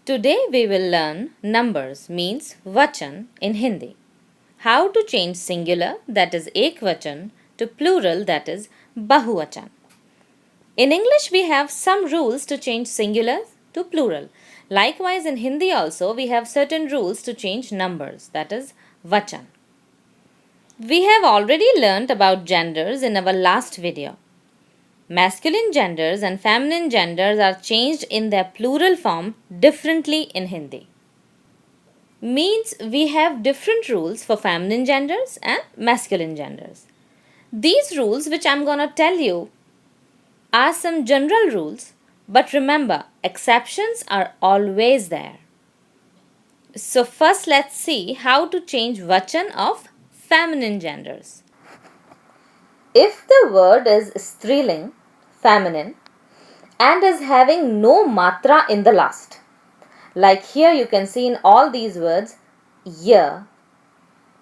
Today we will learn numbers means vachan in Hindi. How to change singular that is ekvachan to plural that is bahuvachan. In English we have some rules to change singular to plural. Likewise in Hindi also we have certain rules to change numbers that is vachan. We have already learnt about genders in our last video. Masculine genders and feminine genders are changed in their plural form differently in Hindi. Means we have different rules for feminine genders and masculine genders. These rules, which I'm gonna tell you, are some general rules, but remember, exceptions are always there. So, first, let's see how to change vachan of feminine genders. If the word is striling, feminine, and is having no matra in the last, like here you can see in all these words, ya,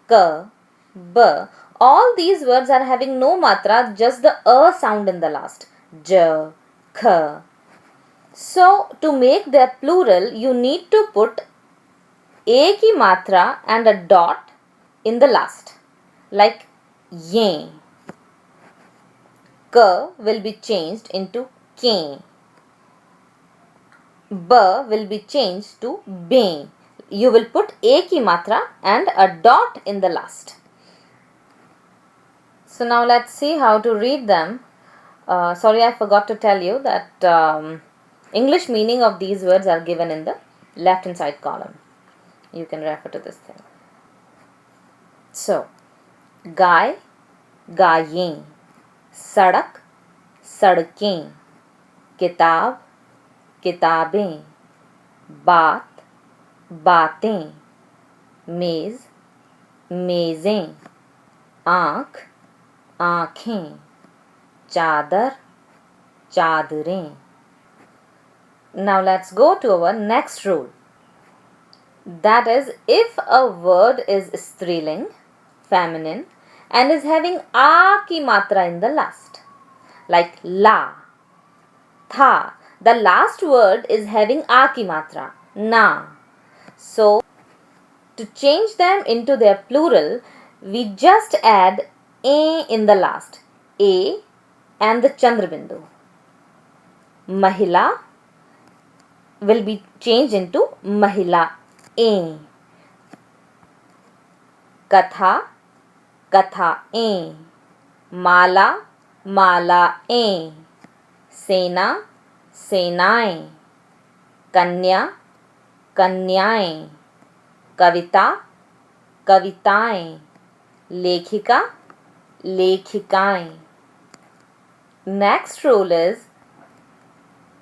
ka, ba, all these words are having no matra, just the a sound in the last, ja, kha. So, to make their plural, you need to put a ki matra and a dot in the last, like ye. K will be changed into ke. B will be changed to be. You will put a ki matra and a dot in the last. So now let's see how to read them. Sorry, I forgot to tell you that English meaning of these words are given in the left hand side column. You can refer to this thing. So, गाय, गायें, सड़क, सड़कें, किताब, किताबें, बात, बातें, मेज़, मेज़ें, आँख, आँखें, चादर, चादरें. Now let's go to our next rule. That is, if a word is striling, feminine, and is having a ki matra in the last, like la, tha, the last word is having a ki matra, na. So, to change them into their plural, we just add a in the last, a and the chandrabindu. Mahila will be changed into mahila, a. Katha, katha, a. Mala, mala, a. Sena, senaएं. कन्या, कन्याएं. कविता, कविताएं. लेखिका, लेखिकाएं. Next rule is,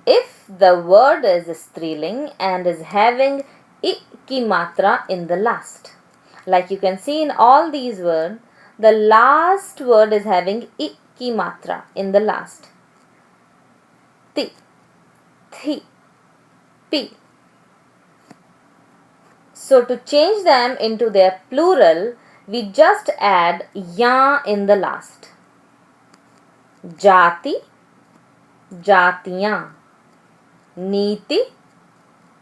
if the word is striling and is having I ki matra in the last, like you can see in all these words, the last word is having I ki matra in the last. Ti, thi, pi. So to change them into their plural, we just add ya in the last. Jati, jatiyan. नीति,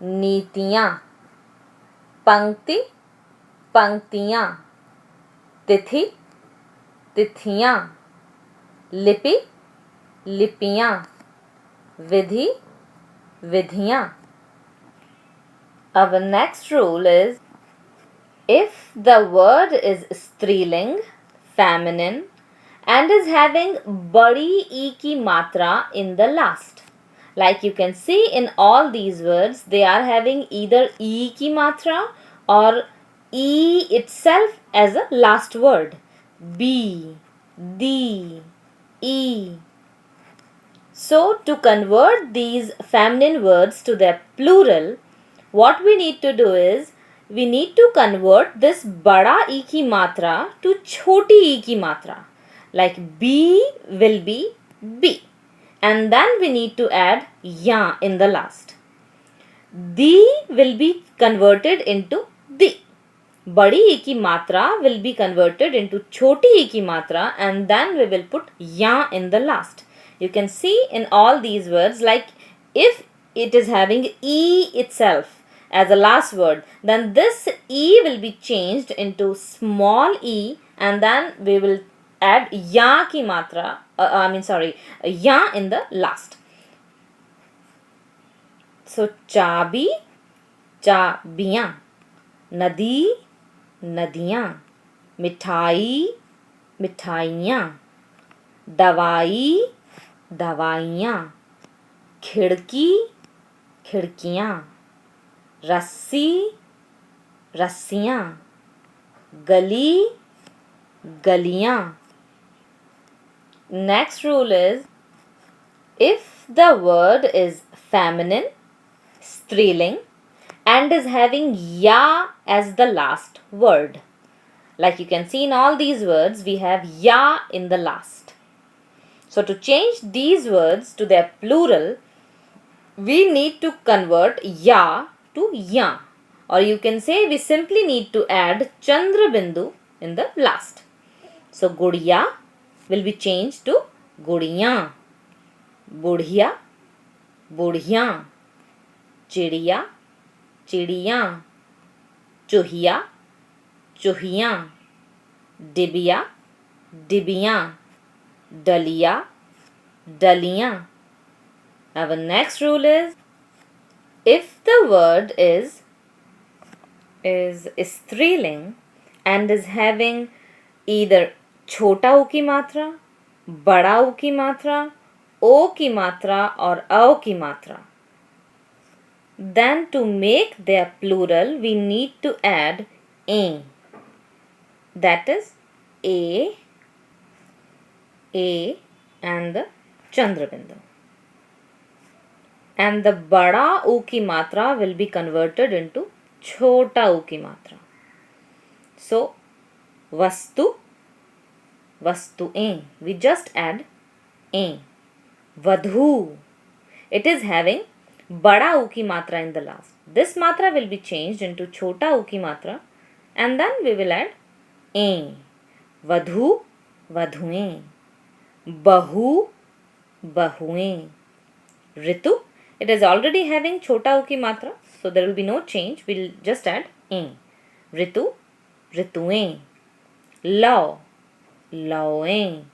नीतियाँ. पंक्ति, पंक्तियाँ. तिथि, तिथियाँ. लिपि, लिपियाँ. विधि, विधियाँ. Our next rule is, if the word is striling, feminine, and is having badi e ki matra in the last, like you can see in all these words, they are having either E ki matra or E itself as a last word. B, D, E. So to convert these feminine words to their plural, what we need to do is, we need to convert this bada E ki matra to choti E ki matra. Like B will be B. And then we need to add ya in the last. Di will be converted into di. Badi e ki matra will be converted into choti e ki matra, and then we will put ya in the last. You can see in all these words, like if it is having e itself, as a last word, then this E will be changed into small e, and then we will add ya ki matra, ya in the last. So चाबी, चाबियाँ, नदी, नदियाँ, मिठाई, मिठाइयाँ, दवाई, दवाइयाँ, खिड़की, खिड़कियाँ, रस्सी, रस्सियाँ, गली, गलियाँ. Next rule is, if the word is feminine, striling, and is having ya as the last word. Like you can see in all these words, we have ya in the last. So to change these words to their plural, we need to convert ya to ya. Or you can say we simply need to add Chandra Bindu in the last. So Gudiya will be changed to Gudiyan. Budhiya, Budhiyan. Chidiya, Chidiyan. Chuhiya, Chuhiyan. Dibiya, Dibiyan. Daliya, Daliyan. Our next rule is, if the word is striling and is having either छोटा ऊ की मात्रा, बड़ा ऊ की मात्रा, ओ की मात्रा और औ की मात्रा, then to make their plural we need to add a. That is a and the Chandrabindu. And the bada u ki matra will be converted into chota u ki matra. So vastu, vastuein. We just add a. Vadhu. It is having bada u ki matra in the last. This matra will be changed into chota u ki matra, and then we will add a. Vadhu, vadhuein. Bahu, bahuein. Ritu, it is already having chota u ki matra, so there will be no change. We'll just add a. Ritu, rituein. Law, lawein.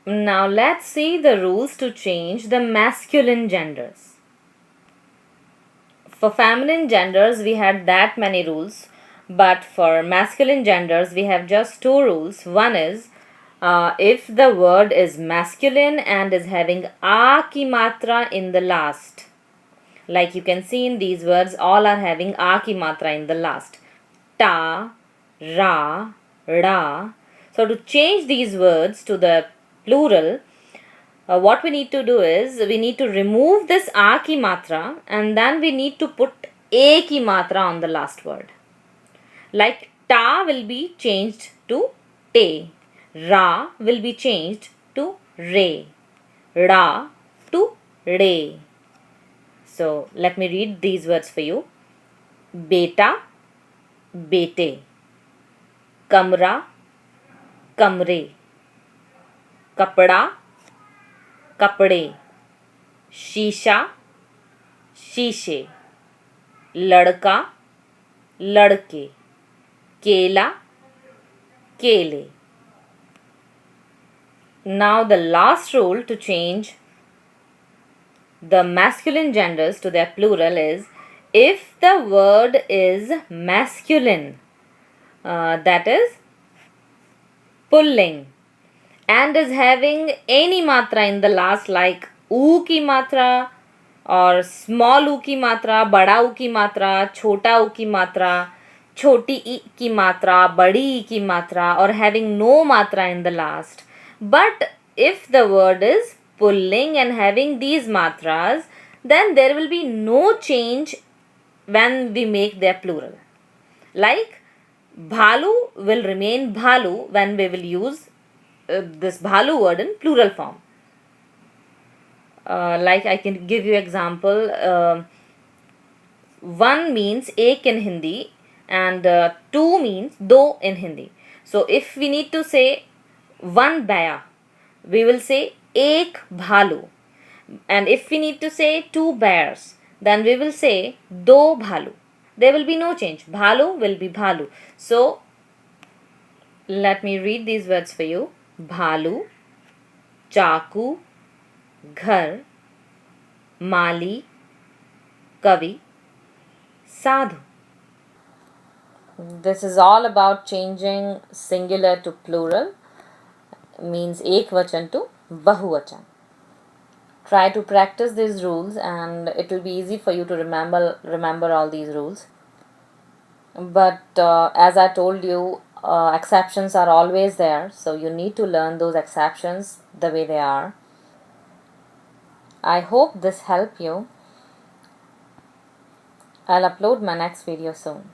Now let's see the rules to change the masculine genders. For feminine genders we had that many rules, but for masculine genders we have just two rules. One is, if the word is masculine and is having a ki matra in the last. Like you can see in these words, all are having a ki matra in the last. Ta, ra, ra. So to change these words to the plural, what we need to do is, we need to remove this a ki matra and then we need to put a ki matra on the last word. Like ta will be changed to te, ra will be changed to re, ra to re. So let me read these words for you. Beta, bete. Kamra, kamre. Kapda, kapde. Shisha, शीशे. लड़का, लड़के. केला, केले. Now the last rule to change the masculine genders to their plural is, if the word is masculine, that is pulling, and is having any matra in the last, like u ki matra or small u ki matra, bada u ki matra, chota u ki matra, choti e ki matra, badi e ki matra, or having no matra in the last. But if the word is pulling and having these matras, then there will be no change when we make their plural. Like bhalu will remain bhalu when we will use this bhalu word in plural form. Like I can give you example. One means ek in Hindi and two means do in Hindi. So if we need to say one baya, we will say ek bhalu. And if we need to say two bears, then we will say do bhalu. There will be no change. Bhalu will be bhalu. So let me read these words for you. Bhalu, chaku, ghar, mali, kavi, sadhu. This is all about changing singular to plural, means ekvachan to bahuvachan. Try to practice these rules and it will be easy for you to remember all these rules. But as I told you, exceptions are always there, so you need to learn those exceptions the way they are. I hope this helped you. I'll upload my next video soon.